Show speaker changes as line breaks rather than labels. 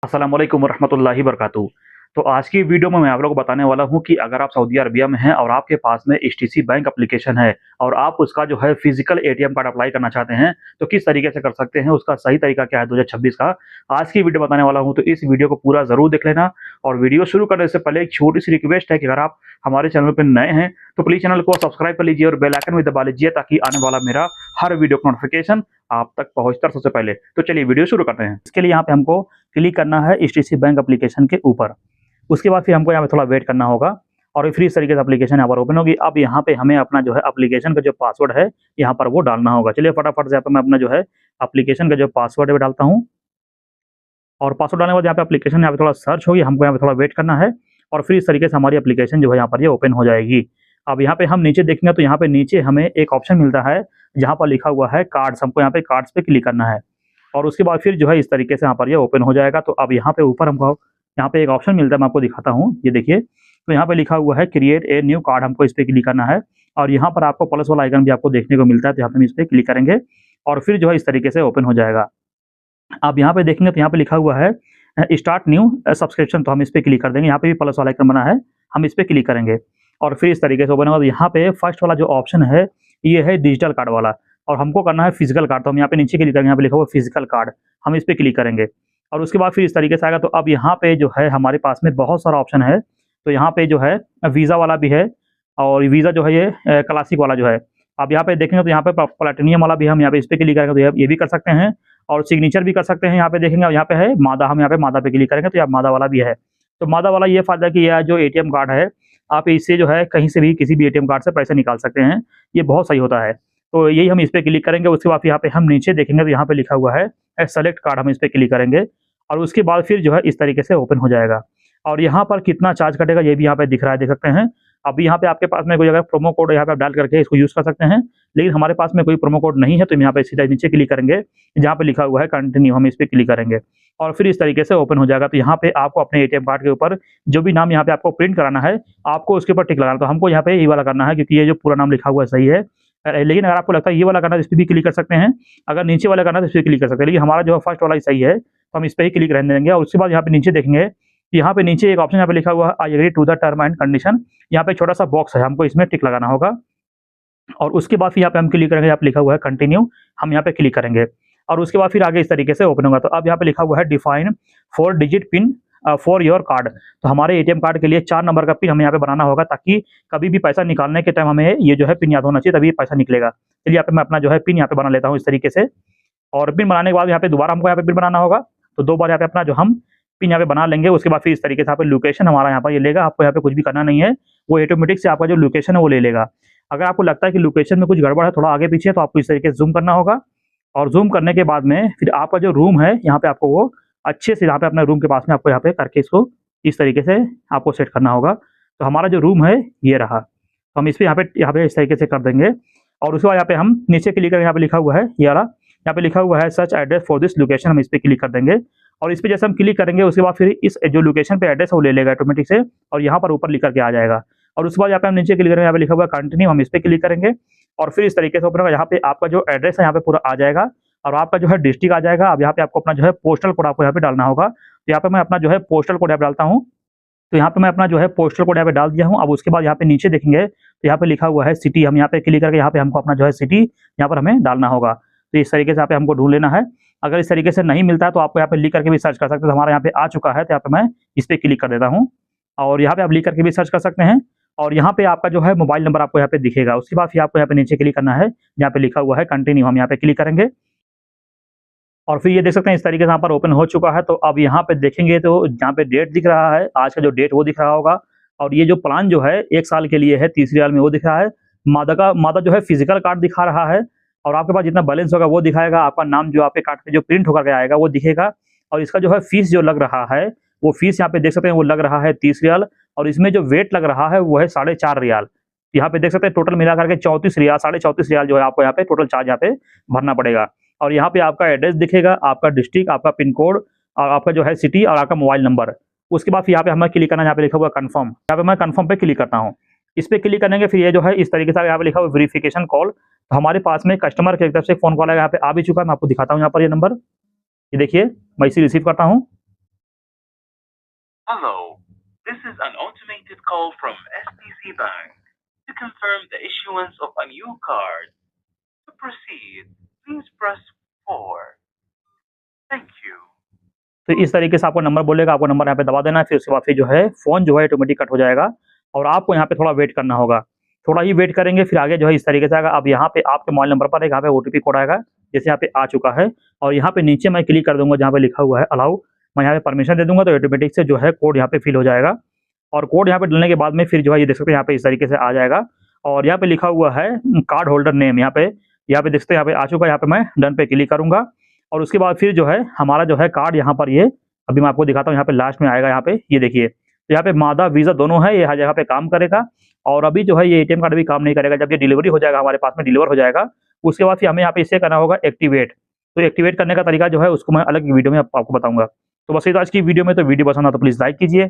अस्सलाम वालेकुम वरहमतुल्लाहि वबरकातुहू। तो आज की वीडियो में मैं आप लोगों को बताने वाला हूँ कि अगर आप सऊदी अरबिया में हैं और आपके पास में एचटीसी बैंक एप्लीकेशन है और आप उसका जो है फिजिकल एटीएम कार्ड अप्लाई करना चाहते हैं, तो किस तरीके से कर सकते हैं, उसका सही तरीका क्या है 2026 का, आज की वीडियो बताने वाला हूँ। तो इस वीडियो को पूरा ज़रूर देख लेना। और वीडियो शुरू करने से पहले एक छोटी-सी रिक्वेस्ट है कि अगर आप हमारे चैनल पे नए हैं, तो प्लीज़ चैनल को सब्सक्राइब कर लीजिए और बेल आइकन भी दबा लीजिए ताकि आने वाला मेरा हर वीडियो का नोटिफिकेशन आप तक पहुँचता है सबसे पहले। तो चलिए वीडियो शुरू करते हैं। इसके लिए यहाँ पे हमको क्लिक करना है एचटीसी बैंक एप्लीकेशन के ऊपर। उसके बाद फिर हमको यहाँ पे थोड़ा वेट करना होगा और फिर इस तरीके से एप्लीकेशन यहाँ पर ओपन होगी। अब यहाँ पे हमें अपना जो है एप्लीकेशन का जो पासवर्ड है यहाँ पर वो डालना होगा। चलिए फटाफट से यहाँ पे मैं अपना जो है एप्लीकेशन का जो पासवर्ड है वो डालता हूँ और पासवर्ड डालने के बाद यहाँ पे एप्लीकेशन यहाँ पे थोड़ा सर्च होगी, हमको यहाँ पे थोड़ा वेट करना है और फिर इस तरीके से हमारी एप्लीकेशन जो है यहाँ पर ये ओपन हो जाएगी। अब यहाँ पे हम नीचे देखेंगे तो यहाँ पे नीचे हमें एक ऑप्शन मिलता है जहाँ पर लिखा हुआ है कार्ड्स, हमको यहाँ पे कार्ड्स पे क्लिक करना है और उसके बाद फिर जो है इस तरीके से यहाँ पर ये ओपन हो जाएगा। तो अब यहाँ पे ऊपर हमको यहाँ पे एक ऑप्शन मिलता है, मैं आपको दिखाता हूँ, ये देखिए। तो यहाँ पे लिखा हुआ है क्रिएट ए न्यू कार्ड, हमको इस पे क्लिक करना है और यहाँ पर आपको प्लस वाला आइकन भी आपको देखने को मिलता है, तो यहाँ पे हम इस पे क्लिक करेंगे और फिर जो है इस तरीके से ओपन हो जाएगा। आप यहाँ पे देखेंगे तो यहाँ पे लिखा हुआ है स्टार्ट न्यू सब्सक्रिप्शन, तो हम इस पे क्लिक कर देंगे। यहाँ पे भी प्लस वाला आइकन बना है, हम इस पे क्लिक करेंगे और फिर इस तरीके से ओपन होगा। तो यहाँ पे फर्स्ट वाला जो ऑप्शन है ये है डिजिटल कार्ड वाला और हमको करना है फिजिकल कार्ड, तो हम यहाँ पे नीचे क्लिक करेंगे, यहाँ पे लिखा हुआ फिजिकल कार्ड, हम इस पे क्लिक करेंगे और उसके बाद फिर इस तरीके से आएगा। तो अब यहाँ पे जो है हमारे पास में बहुत सारा ऑप्शन है। तो यहाँ पे जो है वीज़ा वाला भी है और वीज़ा जो है ये क्लासिक वाला जो है। आप यहाँ पे देखेंगे तो यहाँ पे प्लैटिनियम वाला भी हम यहाँ पे इस पे क्लिक करेंगे तो ये भी कर सकते हैं और सिग्नेचर भी कर सकते हैं। यहाँ पे देखेंगे यहाँ पे है मादा, हम यहाँ पे मादा पे क्लिक करेंगे तो यहाँ मादा वाला भी है। तो मादा वाला ये फायदा कि यह जो एटीएम कार्ड है आप इससे जो है कहीं से भी किसी भी एटीएम कार्ड से पैसे निकाल सकते हैं, ये बहुत सही होता है। तो यही हम इस पे क्लिक करेंगे। उसके बाद यहाँ पे हम नीचे देखेंगे तो यहाँ पे लिखा हुआ है सेलेक्ट कार्ड, हम इस पे क्लिक करेंगे और उसके बाद फिर जो है इस तरीके से ओपन हो जाएगा। और यहाँ पर कितना चार्ज कटेगा ये भी यहाँ पे दिख रहा है, देख सकते हैं। अभी यहाँ पे आपके पास में कोई अगर प्रोमो कोड यहाँ पे आप डाल करके इसको यूज़ कर सकते हैं, लेकिन हमारे पास में कोई प्रोमो कोड नहीं है तो हम यहाँ पे सीधा नीचे क्लिक करेंगे, जहाँ पे लिखा हुआ है कंटिन्यू, हम इस पे क्लिक करेंगे और फिर इस तरीके से ओपन हो जाएगा। तो यहाँ पे आपको अपने एटीएम कार्ड के ऊपर जो भी नाम यहाँ पे आपको प्रिंट कराना है, आपको उसके ऊपर टिक लगाना। तो हमको यहाँ पे ये वाला करना है क्योंकि ये जो पूरा नाम लिखा हुआ है सही है। लेकिन अगर आपको लगता है ये वाला करना है तो इस पे भी क्लिक कर सकते हैं, अगर नीचे वाला करना है तो इस पे क्लिक कर सकते हैं, लेकिन हमारा जो है फर्स्ट वाला ही सही है तो हम इस पे ही क्लिक रहने देंगे। और उसके बाद यहाँ पे नीचे देखेंगे, यहाँ पे नीचे एक ऑप्शन यहाँ पे लिखा हुआ है I agree to the term and condition, यहाँ पे छोटा सा बॉक्स है, हमको इसमें टिक लगाना होगा और उसके बाद फिर यहाँ पे हम क्लिक करेंगे, यहाँ पे लिखा हुआ है कंटिन्यू, हम यहाँ पे क्लिक करेंगे और उसके बाद फिर आगे इस तरीके से ओपन होगा। तो अब यहाँ पे लिखा हुआ है define 4 digit pin for your card, तो हमारे एटीएम कार्ड के लिए 4 नंबर का पिन हमें यहाँ पे बनाना होगा ताकि कभी भी पैसा निकालने के टाइम हमें ये जो है पिन याद होना चाहिए, तभी पैसा निकलेगा। चलिए यहाँ पे मैं अपना जो है पिन यहाँ पे बना लेता हूँ इस तरीके से और पिन बनाने के बाद यहाँ पे दोबारा हमको यहाँ पे पिन बनाना होगा। तो 2 बार यहाँ पे अपना जो हम पिन यहाँ पे बना लेंगे। उसके बाद फिर इस तरीके से यहाँ पे लोकेशन हमारा यहाँ पर ये लेगा, आपको यहाँ पे कुछ भी करना नहीं है, वो ऑटोमेटिक से आपका जो लोकेशन है वो ले लेगा। अगर आपको लगता है कि लोकेशन में कुछ गड़बड़ है, थोड़ा आगे पीछे, तो आपको इस तरीके से जूम करना होगा और जूम करने के बाद में फिर आपका जो रूम है यहाँ पे आपको वो अच्छे से यहाँ पे अपने रूम के पास में आपको यहाँ पे करके इसको इस तरीके से आपको सेट करना होगा। तो हमारा जो रूम है ये रहा, तो हम इस पे यहाँ पे इस तरीके से कर देंगे और उसके बाद यहाँ पे हम नीचे क्लिक करेंगे, यहाँ पे लिखा हुआ है ये वाला, यहाँ पे लिखा हुआ है search address for this location, हम इस पे क्लिक कर देंगे और इस पे जैसे हम क्लिक करेंगे उसके बाद फिर इस जो लोकेशन पे एड्रेस है वो ले लेगा ऑटोमेटिक से और यहाँ पर ऊपर लिख करके आ जाएगा। और उसके बाद यहाँ पे हम नीचे क्लिक करेंगे, यहाँ पे लिखा हुआ है कंटिन्यू, हम इस पे क्लिक करेंगे और फिर इस तरीके से ऊपर यहाँ पे आपका जो एड्रेस है यहाँ पे पूरा आ जाएगा और आपका जो है डिस्ट्रिक्ट आ जाएगा। अब यहाँ पे आपको अपना जो है पोस्टल कोड आपको यहाँ पे डालना होगा। तो यहाँ पे मैं अपना जो है पोस्टल कोड यहाँ पे डालता हूँ। तो यहाँ पे मैं अपना जो है पोस्टल कोड यहाँ पे डाल दिया हूँ। अब उसके बाद यहाँ पे नीचे देखेंगे तो यहाँ पे लिखा हुआ है सिटी, हम यहाँ पे क्लिक करके यहाँ पे हमको अपना जो है सिटी यहाँ पर हमें डालना होगा। तो इस तरीके से यहाँ पे हमको ढूंढ लेना है। अगर इस तरीके से नहीं मिलता है तो आपको यहाँ पे लिख करके भी सर्च कर सकते हैं। तो हमारा यहाँ पे आ चुका है, तो यहाँ पे मैं इस पे क्लिक कर देता हूँ और यहाँ पे आप लिख करके भी सर्च कर सकते हैं और यहाँ पे आपका जो है मोबाइल नंबर आपको यहाँ पे दिखेगा। उसके बाद फिर आपको यहाँ पे नीचे क्लिक करना है, यहाँ पे लिखा हुआ है कंटिन्यू, हम यहाँ पे क्लिक करेंगे और फिर ये देख सकते हैं इस तरीके से यहाँ पर ओपन हो चुका है। तो अब यहाँ पे देखेंगे तो जहाँ पे डेट दिख रहा है, आज का जो डेट वो दिख रहा होगा और ये जो प्लान जो है 1 साल के लिए है 30 रियाल में वो दिख रहा है। मादा जो है फिजिकल कार्ड दिखा रहा है और आपके पास जितना बैलेंस होगा वो दिखाएगा, आपका नाम जो आपके कार्ड पे जो प्रिंट होकर के आएगा वो दिखेगा और इसका जो है फीस जो लग रहा है वो फीस यहाँ पे देख सकते हैं वो लग रहा है 30 रियाल और इसमें जो वेट लग रहा है वो है 4.5 रियाल। यहाँ पे देख सकते हैं टोटल मिला करके 34 रियाल, 34.5 रियाल जो है आपको यहाँ पे टोटल चार्ज यहाँ पे भरना पड़ेगा। और यहाँ पे आपका एड्रेस दिखेगा, आपका डिस्ट्रिक्ट, आपका पिन कोड और आपका जो है सिटी और आपका मोबाइल नंबर। उसके बाद फिर यहाँ पे हमें क्लिक करना है, यहाँ पे लिखा हुआ कंफर्म, यहाँ पे मैं कंफर्म पे क्लिक करता हूँ। इस पे क्लिक करने के फिर ये जो है इस तरीके से यहाँ पे लिखा हुआ वेरिफिकेशन कॉल, तो हमारे पास में कस्टमर की तरफ से फोन कॉल यहाँ पे आ भी चुका है। मैं आपको दिखाता हूँ यहाँ पर ये नंबर, ये देखिए मैं इसे रिसीव करता हूँ
Hello, this is an automated call from STC Bank to confirm the issuance of a new card. To proceed, please press 4. Thank you.
तो इस तरीके से आपको नंबर बोलेगा, आपको नंबर यहाँ पे दबा देना है, फिर उसके बाद फिर जो है फ़ोन जो है ऑटोमेटिक कट हो जाएगा और आपको यहाँ पे थोड़ा वेट करना होगा। थोड़ा ही वेट करेंगे, फिर आगे जो है इस तरीके से आएगा। अब यहाँ पे आपके मोबाइल नंबर पर एक यहाँ पे ओटीपी कोड आएगा, जैसे यहाँ पे आ चुका है और यहाँ पे नीचे मैं क्लिक कर दूँगा जहाँ पे लिखा हुआ है अलाउ, मैं यहाँ पे परमिशन दे दूँगा तो ऑटोमेटिक से जो है कोड यहाँ पे फिल हो जाएगा और कोड यहाँ पे डालने के बाद में फिर जो है ये देख सकते हैं यहाँ पे इस तरीके से आ जाएगा और यहाँ पे लिखा हुआ है कार्ड होल्डर नेम, यहाँ पे देख सकते हैं यहाँ पे आ चुका है। यहाँ पे मैं डन पे क्लिक करूँगा और उसके बाद फिर जो है हमारा जो है कार्ड यहाँ पर ये अभी मैं आपको दिखाता हूँ, यहाँ पे लास्ट में आएगा, यहाँ पे ये देखिए, तो यहाँ पे मादा वीज़ा दोनों है, ये हर जगह पे काम करेगा और अभी जो है ये एटीएम कार्ड भी काम नहीं करेगा। जब ये डिलीवरी हो जाएगा, हमारे पास में डिलीवर हो जाएगा, उसके बाद फिर हमें यहाँ पे इसे करना होगा एक्टिवेट। तो एक्टिवेट करने का तरीका जो है उसको मैं अलग वीडियो में आपको बताऊँगा। तो बस ये था आज की वीडियो में, तो वीडियो पसंद आता तो प्लीज़ लाइक कीजिए।